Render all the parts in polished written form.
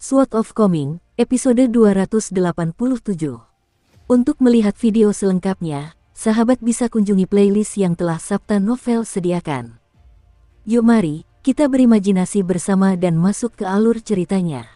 Sword of Coming, episode 287. Untuk melihat video selengkapnya, sahabat bisa kunjungi playlist yang telah Sabta Novel sediakan. Yuk mari, kita berimajinasi bersama dan masuk ke alur ceritanya.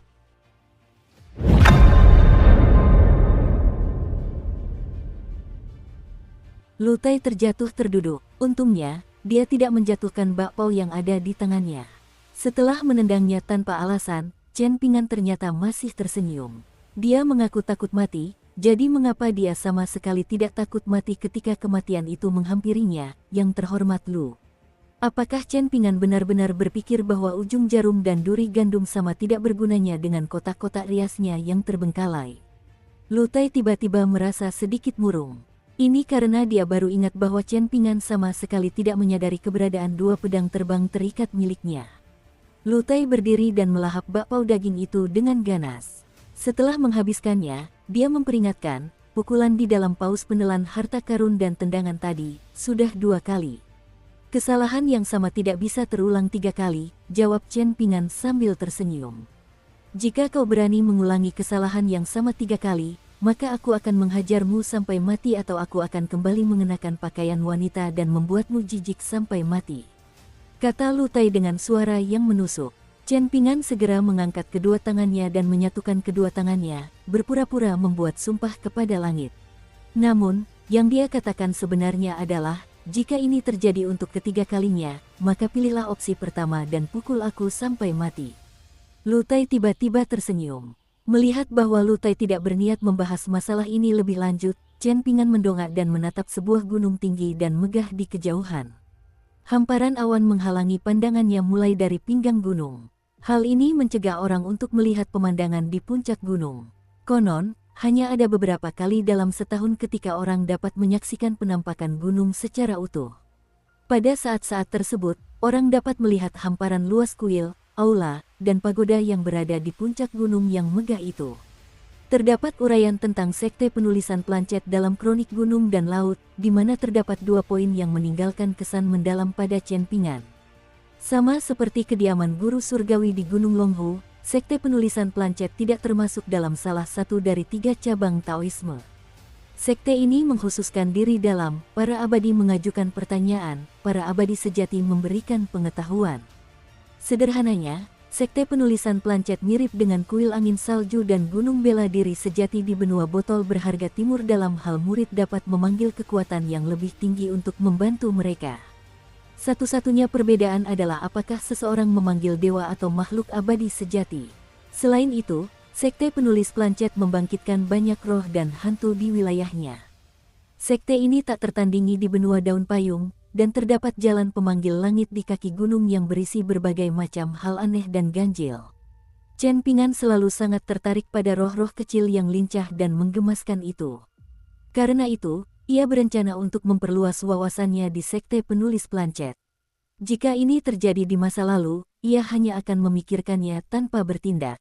Lu Tai terjatuh terduduk. Untungnya, dia tidak menjatuhkan bakpao yang ada di tangannya. Setelah menendangnya tanpa alasan, Chen Ping'an ternyata masih tersenyum. Dia mengaku takut mati, jadi mengapa dia sama sekali tidak takut mati ketika kematian itu menghampirinya, yang terhormat Lu? Apakah Chen Ping'an benar-benar berpikir bahwa ujung jarum dan duri gandum sama tidak bergunanya dengan kotak-kotak riasnya yang terbengkalai? Lu Tai tiba-tiba merasa sedikit murung. Ini karena dia baru ingat bahwa Chen Ping'an sama sekali tidak menyadari keberadaan dua pedang terbang terikat miliknya. Lu Tai berdiri dan melahap bakpao daging itu dengan ganas. Setelah menghabiskannya, dia memperingatkan, pukulan di dalam paus penelan harta karun dan tendangan tadi, sudah 2 kali. Kesalahan yang sama tidak bisa terulang 3 kali, jawab Chen Ping'an sambil tersenyum. Jika kau berani mengulangi kesalahan yang sama 3 kali, maka aku akan menghajarmu sampai mati atau aku akan kembali mengenakan pakaian wanita dan membuatmu jijik sampai mati. Kata Lu Tai dengan suara yang menusuk. Chen Ping'an segera mengangkat kedua tangannya dan menyatukan kedua tangannya, berpura-pura membuat sumpah kepada langit. Namun, yang dia katakan sebenarnya adalah, jika ini terjadi untuk ketiga kalinya, maka pilihlah opsi pertama dan pukul aku sampai mati. Lu Tai tiba-tiba tersenyum. Melihat bahwa Lu Tai tidak berniat membahas masalah ini lebih lanjut, Chen Ping'an mendongak dan menatap sebuah gunung tinggi dan megah di kejauhan. Hamparan awan menghalangi pandangannya mulai dari pinggang gunung. Hal ini mencegah orang untuk melihat pemandangan di puncak gunung. Konon, hanya ada beberapa kali dalam setahun ketika orang dapat menyaksikan penampakan gunung secara utuh. Pada saat-saat tersebut, orang dapat melihat hamparan luas kuil, aula, dan pagoda yang berada di puncak gunung yang megah itu. Terdapat uraian tentang sekte penulisan planchet dalam kronik gunung dan laut, di mana terdapat 2 poin yang meninggalkan kesan mendalam pada Chen Ping'an. Sama seperti kediaman guru surgawi di Gunung Longhu, sekte penulisan planchet tidak termasuk dalam salah satu dari 3 cabang Taoisme. Sekte ini mengkhususkan diri dalam, para abadi mengajukan pertanyaan, para abadi sejati memberikan pengetahuan. Sederhananya, sekte penulisan planchet mirip dengan kuil angin salju dan gunung bela diri sejati di benua botol berharga timur dalam hal murid dapat memanggil kekuatan yang lebih tinggi untuk membantu mereka. Satu-satunya perbedaan adalah apakah seseorang memanggil dewa atau makhluk abadi sejati. Selain itu, sekte penulis planchet membangkitkan banyak roh dan hantu di wilayahnya. Sekte ini tak tertandingi di benua daun payung, dan terdapat jalan pemanggil langit di kaki gunung yang berisi berbagai macam hal aneh dan ganjil. Chen Ping'an selalu sangat tertarik pada roh-roh kecil yang lincah dan menggemaskan itu. Karena itu, ia berencana untuk memperluas wawasannya di sekte penulis planchet. Jika ini terjadi di masa lalu, ia hanya akan memikirkannya tanpa bertindak.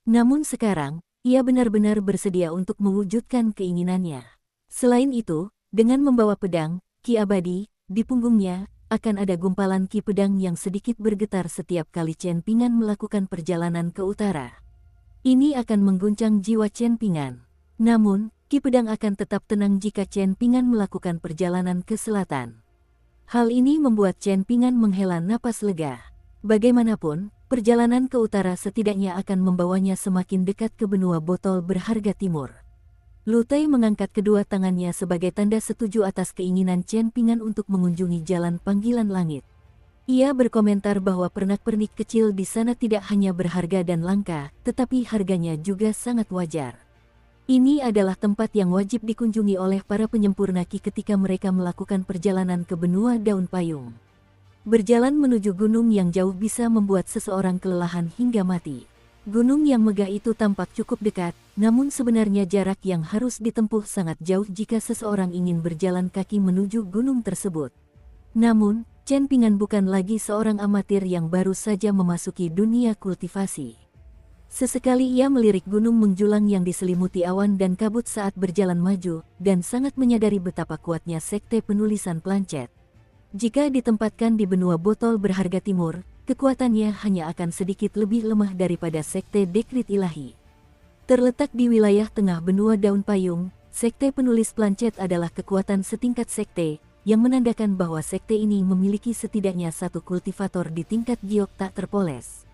Namun sekarang, ia benar-benar bersedia untuk mewujudkan keinginannya. Selain itu, dengan membawa pedang, ki abadi, di punggungnya, akan ada gumpalan ki pedang yang sedikit bergetar setiap kali Chen Ping'an melakukan perjalanan ke utara. Ini akan mengguncang jiwa Chen Ping'an. Namun, ki pedang akan tetap tenang jika Chen Ping'an melakukan perjalanan ke selatan. Hal ini membuat Chen Ping'an menghela napas lega. Bagaimanapun, perjalanan ke utara setidaknya akan membawanya semakin dekat ke benua botol berharga timur. Lu Tai mengangkat kedua tangannya sebagai tanda setuju atas keinginan Chen Ping'an untuk mengunjungi jalan panggilan langit. Ia berkomentar bahwa pernak-pernik kecil di sana tidak hanya berharga dan langka, tetapi harganya juga sangat wajar. Ini adalah tempat yang wajib dikunjungi oleh para penyempurna ki ketika mereka melakukan perjalanan ke benua daun payung. Berjalan menuju gunung yang jauh bisa membuat seseorang kelelahan hingga mati. Gunung yang megah itu tampak cukup dekat, namun sebenarnya jarak yang harus ditempuh sangat jauh jika seseorang ingin berjalan kaki menuju gunung tersebut. Namun, Chen Ping'an bukan lagi seorang amatir yang baru saja memasuki dunia kultivasi. Sesekali ia melirik gunung menjulang yang diselimuti awan dan kabut saat berjalan maju, dan sangat menyadari betapa kuatnya sekte penulisan planchet. Jika ditempatkan di benua botol berharga timur, kekuatannya hanya akan sedikit lebih lemah daripada Sekte Dekrit Ilahi. Terletak di wilayah tengah benua Daun Payung, Sekte Penulis Planchet adalah kekuatan setingkat sekte, yang menandakan bahwa sekte ini memiliki setidaknya satu kultivator di tingkat giok tak terpoles.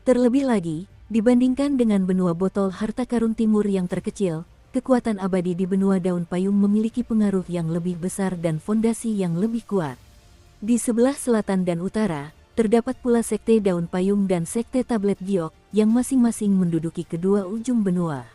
Terlebih lagi, dibandingkan dengan benua botol harta karun timur yang terkecil, kekuatan abadi di benua Daun Payung memiliki pengaruh yang lebih besar dan fondasi yang lebih kuat. Di sebelah selatan dan utara, terdapat pula Sekte Daun Payung dan Sekte Tablet Giok, yang masing-masing menduduki kedua ujung benua.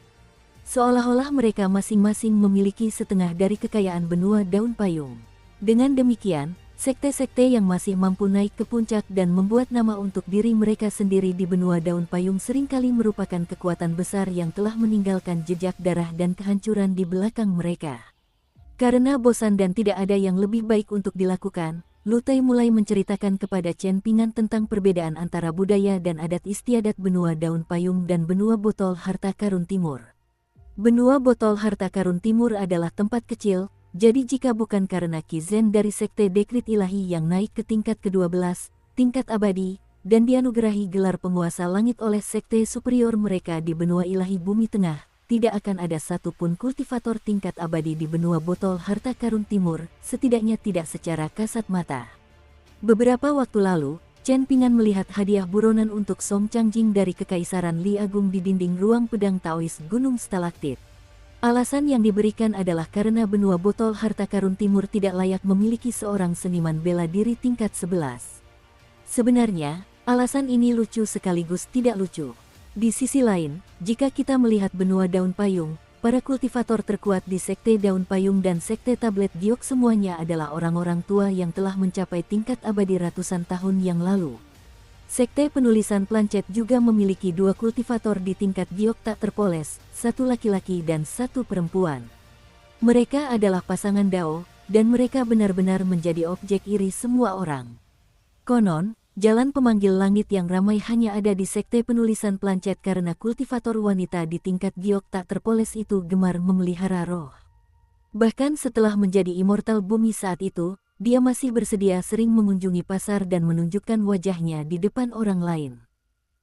Seolah-olah mereka masing-masing memiliki setengah dari kekayaan benua Daun Payung. Dengan demikian, sekte-sekte yang masih mampu naik ke puncak dan membuat nama untuk diri mereka sendiri di benua Daun Payung seringkali merupakan kekuatan besar yang telah meninggalkan jejak darah dan kehancuran di belakang mereka. Karena bosan dan tidak ada yang lebih baik untuk dilakukan, Lu Tai mulai menceritakan kepada Chen Ping'an tentang perbedaan antara budaya dan adat istiadat benua Daun Payung dan benua botol harta karun timur. Benua botol harta karun timur adalah tempat kecil, jadi jika bukan karena Qi Zhen dari Sekte Dekrit Ilahi yang naik ke tingkat ke-12, tingkat abadi, dan dianugerahi gelar penguasa langit oleh sekte superior mereka di benua ilahi bumi tengah, tidak akan ada satupun kultivator tingkat abadi di benua botol harta karun timur, setidaknya tidak secara kasat mata. Beberapa waktu lalu, Chen Ping'an melihat hadiah buronan untuk Song Changjing dari Kekaisaran Li Agung di dinding ruang pedang Taois Gunung Stalaktit. Alasan yang diberikan adalah karena benua botol harta karun timur tidak layak memiliki seorang seniman bela diri tingkat 11. Sebenarnya, alasan ini lucu sekaligus tidak lucu. Di sisi lain, jika kita melihat benua Daun Payung, para kultivator terkuat di Sekte Daun Payung dan Sekte Tablet Giok semuanya adalah orang-orang tua yang telah mencapai tingkat abadi ratusan tahun yang lalu. Sekte Penulisan Planchet juga memiliki dua kultivator di tingkat giok tak terpoles, satu laki-laki dan satu perempuan. Mereka adalah pasangan Dao, dan mereka benar-benar menjadi objek iri semua orang. Konon, jalan pemanggil langit yang ramai hanya ada di Sekte Penulisan Planchet karena kultivator wanita di tingkat giok tak terpoles itu gemar memelihara roh. Bahkan setelah menjadi immortal bumi saat itu, dia masih bersedia sering mengunjungi pasar dan menunjukkan wajahnya di depan orang lain.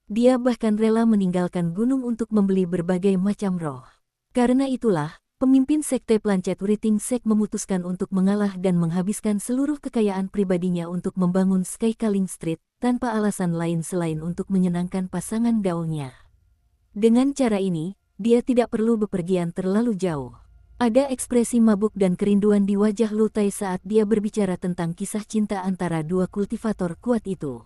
Dia bahkan rela meninggalkan gunung untuk membeli berbagai macam roh. Karena itulah, pemimpin Sekte Planchet Writing Sek memutuskan untuk mengalah dan menghabiskan seluruh kekayaan pribadinya untuk membangun Sky Calling Street, tanpa alasan lain selain untuk menyenangkan pasangan Dao-nya. Dengan cara ini, dia tidak perlu bepergian terlalu jauh. Ada ekspresi mabuk dan kerinduan di wajah Lu Tai saat dia berbicara tentang kisah cinta antara dua kultivator kuat itu.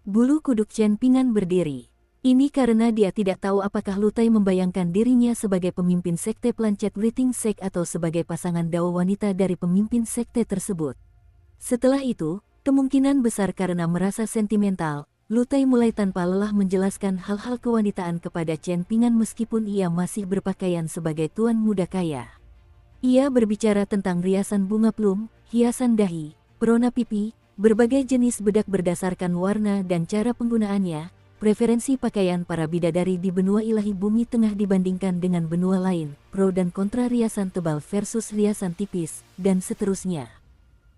Bulu kuduk Chen Ping'an berdiri. Ini karena dia tidak tahu apakah Lu Tai membayangkan dirinya sebagai pemimpin Sekte Planchet Writing Sek atau sebagai pasangan Dao wanita dari pemimpin sekte tersebut. Setelah itu, kemungkinan besar karena merasa sentimental, Lu Tai mulai tanpa lelah menjelaskan hal-hal kewanitaan kepada Chen Ping'an meskipun ia masih berpakaian sebagai tuan muda kaya. Ia berbicara tentang riasan bunga plum, hiasan dahi, perona pipi, berbagai jenis bedak berdasarkan warna dan cara penggunaannya, preferensi pakaian para bidadari di benua ilahi bumi tengah dibandingkan dengan benua lain, pro dan kontra riasan tebal versus riasan tipis, dan seterusnya.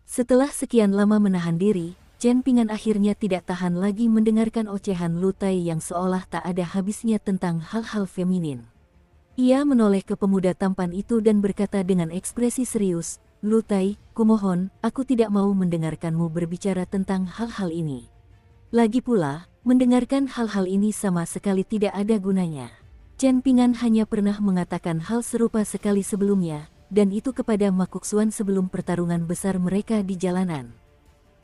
Setelah sekian lama menahan diri, Chen Ping'an akhirnya tidak tahan lagi mendengarkan ocehan Lu Tai yang seolah tak ada habisnya tentang hal-hal feminin. Ia menoleh ke pemuda tampan itu dan berkata dengan ekspresi serius, "Lu Tai, kumohon, aku tidak mau mendengarkanmu berbicara tentang hal-hal ini. Lagi pula, mendengarkan hal-hal ini sama sekali tidak ada gunanya." Chen Ping'an hanya pernah mengatakan hal serupa sekali sebelumnya, dan itu kepada Ma Kongquan sebelum pertarungan besar mereka di jalanan.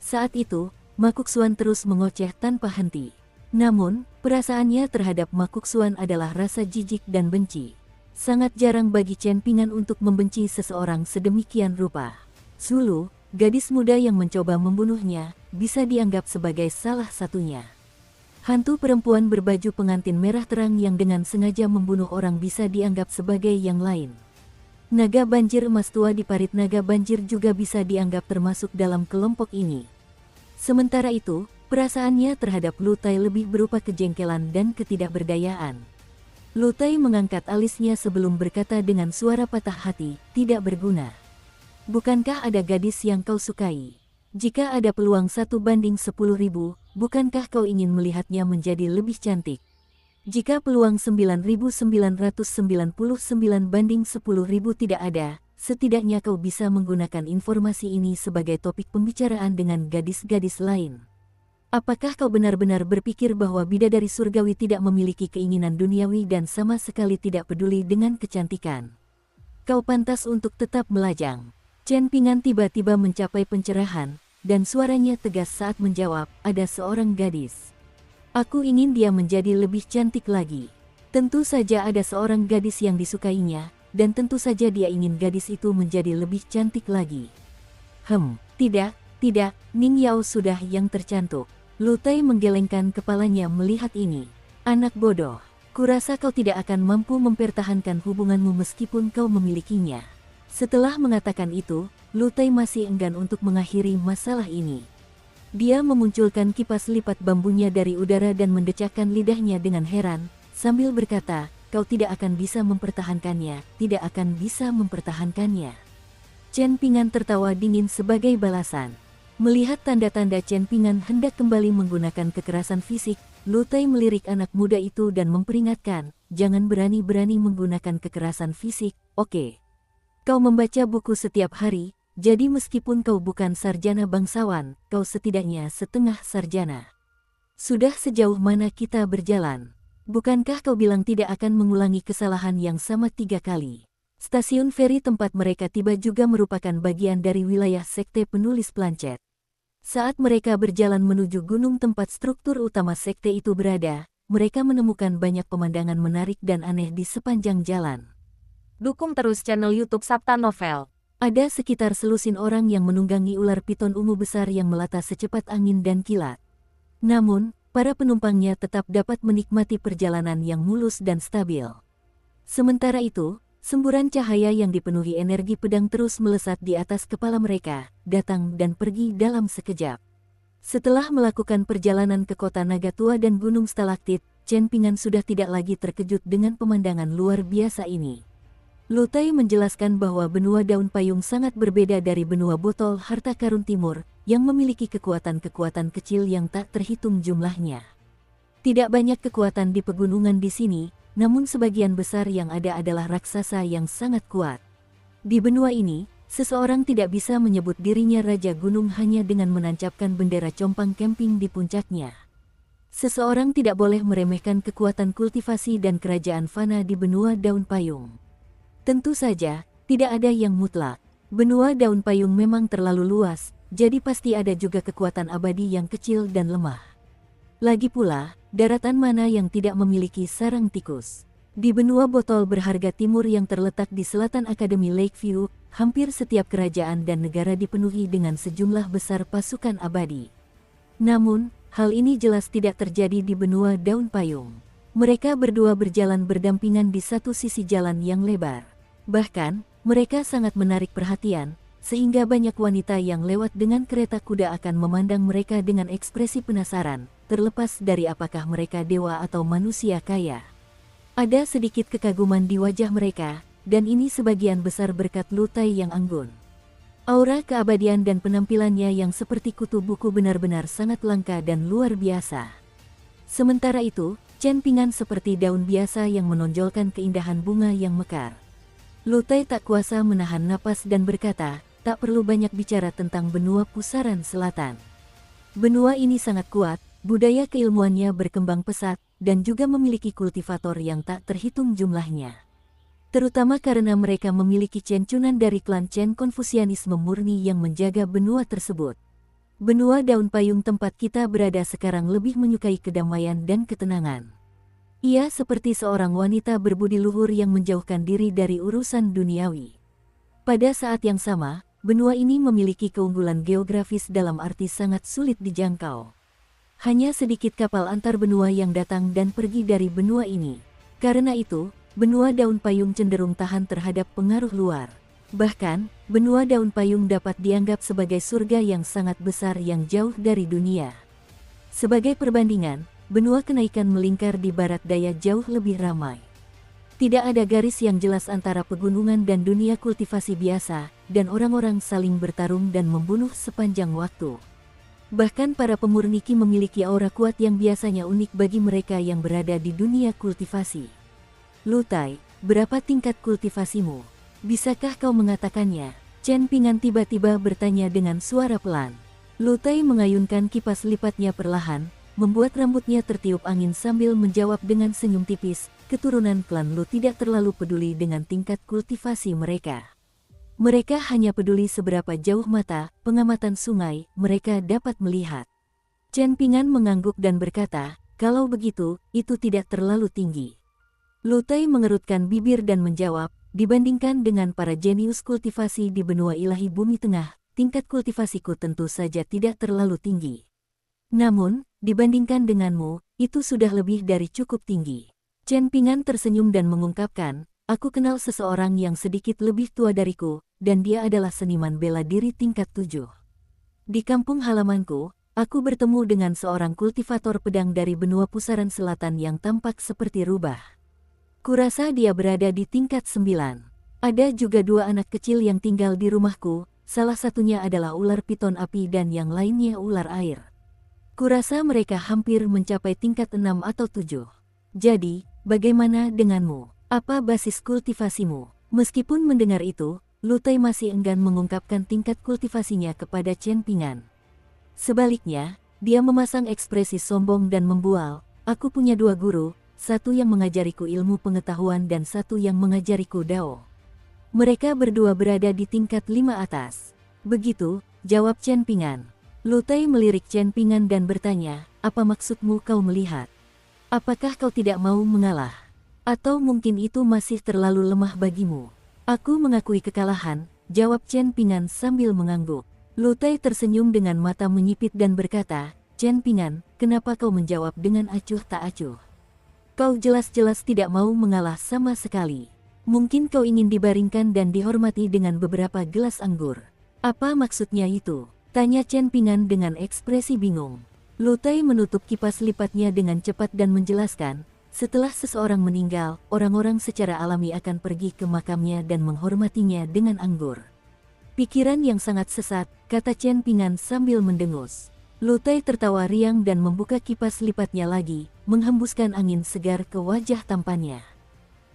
Saat itu, Ma Kongquan terus mengoceh tanpa henti. Namun, perasaannya terhadap Ma Kongquan adalah rasa jijik dan benci. Sangat jarang bagi Chen Ping'an untuk membenci seseorang sedemikian rupa. Zulu, gadis muda yang mencoba membunuhnya, bisa dianggap sebagai salah satunya. Hantu perempuan berbaju pengantin merah terang yang dengan sengaja membunuh orang bisa dianggap sebagai yang lain. Naga banjir emas tua di parit naga banjir juga bisa dianggap termasuk dalam kelompok ini. Sementara itu, perasaannya terhadap Lu Tai lebih berupa kejengkelan dan ketidakberdayaan. Lu Tai mengangkat alisnya sebelum berkata dengan suara patah hati, "Tidak berguna. Bukankah ada gadis yang kau sukai? Jika ada peluang 1 banding 10.000, bukankah kau ingin melihatnya menjadi lebih cantik? Jika peluang 9.999 banding 10.000 tidak ada, setidaknya kau bisa menggunakan informasi ini sebagai topik pembicaraan dengan gadis-gadis lain. Apakah kau benar-benar berpikir bahwa bidadari surgawi tidak memiliki keinginan duniawi dan sama sekali tidak peduli dengan kecantikan? Kau pantas untuk tetap melajang. Chen Ping'an tiba-tiba mencapai pencerahan, dan suaranya tegas saat menjawab, ada seorang gadis. Aku ingin dia menjadi lebih cantik lagi. Tentu saja ada seorang gadis yang disukainya, dan tentu saja dia ingin gadis itu menjadi lebih cantik lagi. Tidak, Ning Yao sudah yang tercantik. Lu Tai menggelengkan kepalanya melihat ini. Anak bodoh, kurasa kau tidak akan mampu mempertahankan hubunganmu meskipun kau memilikinya. Setelah mengatakan itu, Lu Tai masih enggan untuk mengakhiri masalah ini. Dia memunculkan kipas lipat bambunya dari udara dan mendecakkan lidahnya dengan heran, sambil berkata, kau tidak akan bisa mempertahankannya, tidak akan bisa mempertahankannya. Chen Ping'an tertawa dingin sebagai balasan. Melihat tanda-tanda Chen Ping'an hendak kembali menggunakan kekerasan fisik, Lu Tai melirik anak muda itu dan memperingatkan, jangan berani-berani menggunakan kekerasan fisik, oke? Kau membaca buku setiap hari, jadi meskipun kau bukan sarjana bangsawan, kau setidaknya setengah sarjana. Sudah sejauh mana kita berjalan? Bukankah kau bilang tidak akan mengulangi kesalahan yang sama 3 kali? Stasiun feri tempat mereka tiba juga merupakan bagian dari wilayah sekte penulis planchet. Saat mereka berjalan menuju gunung tempat struktur utama sekte itu berada, mereka menemukan banyak pemandangan menarik dan aneh di sepanjang jalan. Dukung terus channel YouTube Sabta Novel. Ada sekitar selusin orang yang menunggangi ular piton ungu besar yang melata secepat angin dan kilat. Namun, para penumpangnya tetap dapat menikmati perjalanan yang mulus dan stabil. Sementara itu, semburan cahaya yang dipenuhi energi pedang terus melesat di atas kepala mereka, datang dan pergi dalam sekejap. Setelah melakukan perjalanan ke kota naga tua dan gunung stalaktit, Chen Ping'an sudah tidak lagi terkejut dengan pemandangan luar biasa ini. Lu Tai menjelaskan bahwa benua daun payung sangat berbeda dari benua botol harta karun timur, yang memiliki kekuatan-kekuatan kecil yang tak terhitung jumlahnya. Tidak banyak kekuatan di pegunungan di sini, namun sebagian besar yang ada adalah raksasa yang sangat kuat. Di benua ini, seseorang tidak bisa menyebut dirinya Raja Gunung hanya dengan menancapkan bendera compang camping di puncaknya. Seseorang tidak boleh meremehkan kekuatan kultivasi dan kerajaan fana di benua daun payung. Tentu saja, tidak ada yang mutlak. Benua daun payung memang terlalu luas, jadi pasti ada juga kekuatan abadi yang kecil dan lemah. Lagi pula, daratan mana yang tidak memiliki sarang tikus? Di benua botol berharga timur yang terletak di selatan Akademi Lakeview, hampir setiap kerajaan dan negara dipenuhi dengan sejumlah besar pasukan abadi. Namun, hal ini jelas tidak terjadi di benua daun payung. Mereka berdua berjalan berdampingan di satu sisi jalan yang lebar. Bahkan, mereka sangat menarik perhatian, sehingga banyak wanita yang lewat dengan kereta kuda akan memandang mereka dengan ekspresi penasaran, terlepas dari apakah mereka dewa atau manusia kaya. Ada sedikit kekaguman di wajah mereka, dan ini sebagian besar berkat Lu Tai yang anggun. Aura keabadian dan penampilannya yang seperti kutu buku benar-benar sangat langka dan luar biasa. Sementara itu, Chen Ping'an seperti daun biasa yang menonjolkan keindahan bunga yang mekar. Lu Tai tak kuasa menahan napas dan berkata, tak perlu banyak bicara tentang benua pusaran selatan. Benua ini sangat kuat, budaya keilmuannya berkembang pesat, dan juga memiliki kultivator yang tak terhitung jumlahnya. Terutama karena mereka memiliki cencunan dari klan Chen Konfusianisme murni yang menjaga benua tersebut. Benua daun payung tempat kita berada sekarang lebih menyukai kedamaian dan ketenangan. Ia seperti seorang wanita berbudi luhur yang menjauhkan diri dari urusan duniawi. Pada saat yang sama, benua ini memiliki keunggulan geografis dalam arti sangat sulit dijangkau. Hanya sedikit kapal antar benua yang datang dan pergi dari benua ini. Karena itu, benua daun payung cenderung tahan terhadap pengaruh luar. Bahkan, benua daun payung dapat dianggap sebagai surga yang sangat besar yang jauh dari dunia. Sebagai perbandingan, benua kenaikan melingkar di barat daya jauh lebih ramai. Tidak ada garis yang jelas antara pegunungan dan dunia kultivasi biasa, dan orang-orang saling bertarung dan membunuh sepanjang waktu. Bahkan para pemurniki memiliki aura kuat yang biasanya unik bagi mereka yang berada di dunia kultivasi. Lu Tai, berapa tingkat kultivasimu? Bisakah kau mengatakannya? Chen Ping'an tiba-tiba bertanya dengan suara pelan. Lu Tai mengayunkan kipas lipatnya perlahan, membuat rambutnya tertiup angin sambil menjawab dengan senyum tipis, keturunan klan Lu tidak terlalu peduli dengan tingkat kultivasi mereka. Mereka hanya peduli seberapa jauh mata, pengamatan sungai, mereka dapat melihat. Chen Ping'an mengangguk dan berkata, kalau begitu, itu tidak terlalu tinggi. Lu Tai mengerutkan bibir dan menjawab, dibandingkan dengan para jenius kultivasi di benua ilahi bumi tengah, tingkat kultivasiku tentu saja tidak terlalu tinggi. Namun, dibandingkan denganmu, itu sudah lebih dari cukup tinggi. Chen Ping'an tersenyum dan mengungkapkan, aku kenal seseorang yang sedikit lebih tua dariku, dan dia adalah seniman bela diri tingkat 7. Di kampung halamanku, aku bertemu dengan seorang kultivator pedang dari benua pusaran selatan yang tampak seperti rubah. Kurasa dia berada di tingkat 9. Ada juga 2 anak kecil yang tinggal di rumahku, salah satunya adalah ular piton api dan yang lainnya ular air. Kurasa mereka hampir mencapai tingkat 6 atau 7. Jadi, bagaimana denganmu? Apa basis kultivasimu? Meskipun mendengar itu, Lu Tai masih enggan mengungkapkan tingkat kultivasinya kepada Chen Ping'an. Sebaliknya, dia memasang ekspresi sombong dan membual, aku punya 2 guru, satu yang mengajariku ilmu pengetahuan dan satu yang mengajariku Dao. Mereka berdua berada di tingkat 5 atas. Begitu, jawab Chen Ping'an. Lu Tai melirik Chen Ping'an dan bertanya, apa maksudmu kau melihat? Apakah kau tidak mau mengalah? Atau mungkin itu masih terlalu lemah bagimu? Aku mengakui kekalahan, jawab Chen Ping'an sambil mengangguk. Lu Tai tersenyum dengan mata menyipit dan berkata, Chen Ping'an, kenapa kau menjawab dengan acuh tak acuh? Kau jelas-jelas tidak mau mengalah sama sekali. Mungkin kau ingin dibaringkan dan dihormati dengan beberapa gelas anggur. Apa maksudnya itu? Tanya Chen Ping'an dengan ekspresi bingung. Lu Tai menutup kipas lipatnya dengan cepat dan menjelaskan, setelah seseorang meninggal, orang-orang secara alami akan pergi ke makamnya dan menghormatinya dengan anggur. Pikiran yang sangat sesat, kata Chen Ping'an sambil mendengus. Lu Tai tertawa riang dan membuka kipas lipatnya lagi, menghembuskan angin segar ke wajah tampannya.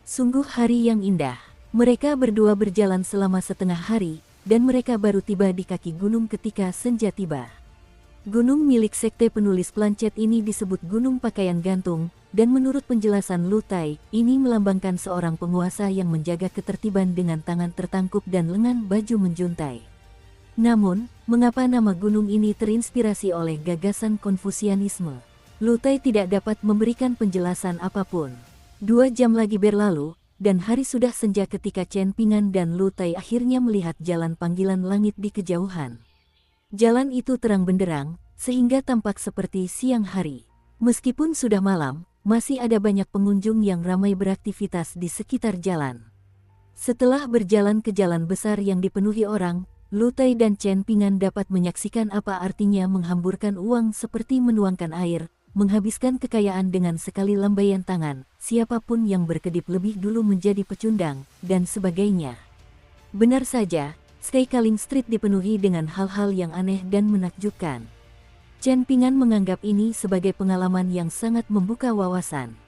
Sungguh hari yang indah. Mereka berdua berjalan selama setengah hari, dan mereka baru tiba di kaki gunung ketika senja tiba. Gunung milik sekte penulis planchet ini disebut Gunung Pakaian Gantung, dan menurut penjelasan Lu Tai, ini melambangkan seorang penguasa yang menjaga ketertiban dengan tangan tertangkup dan lengan baju menjuntai. Namun, mengapa nama gunung ini terinspirasi oleh gagasan Konfusianisme? Lu Tai tidak dapat memberikan penjelasan apapun. 2 jam lagi berlalu, dan hari sudah senja ketika Chen Ping'an dan Lu Tai akhirnya melihat jalan panggilan langit di kejauhan. Jalan itu terang benderang, sehingga tampak seperti siang hari. Meskipun sudah malam, masih ada banyak pengunjung yang ramai beraktivitas di sekitar jalan. Setelah berjalan ke jalan besar yang dipenuhi orang, Lu Tai dan Chen Ping'an dapat menyaksikan apa artinya menghamburkan uang seperti menuangkan air, menghabiskan kekayaan dengan sekali lambaian tangan, siapapun yang berkedip lebih dulu menjadi pecundang, dan sebagainya. Benar saja, Skycaling Street dipenuhi dengan hal-hal yang aneh dan menakjubkan. Chen Ping'an menganggap ini sebagai pengalaman yang sangat membuka wawasan.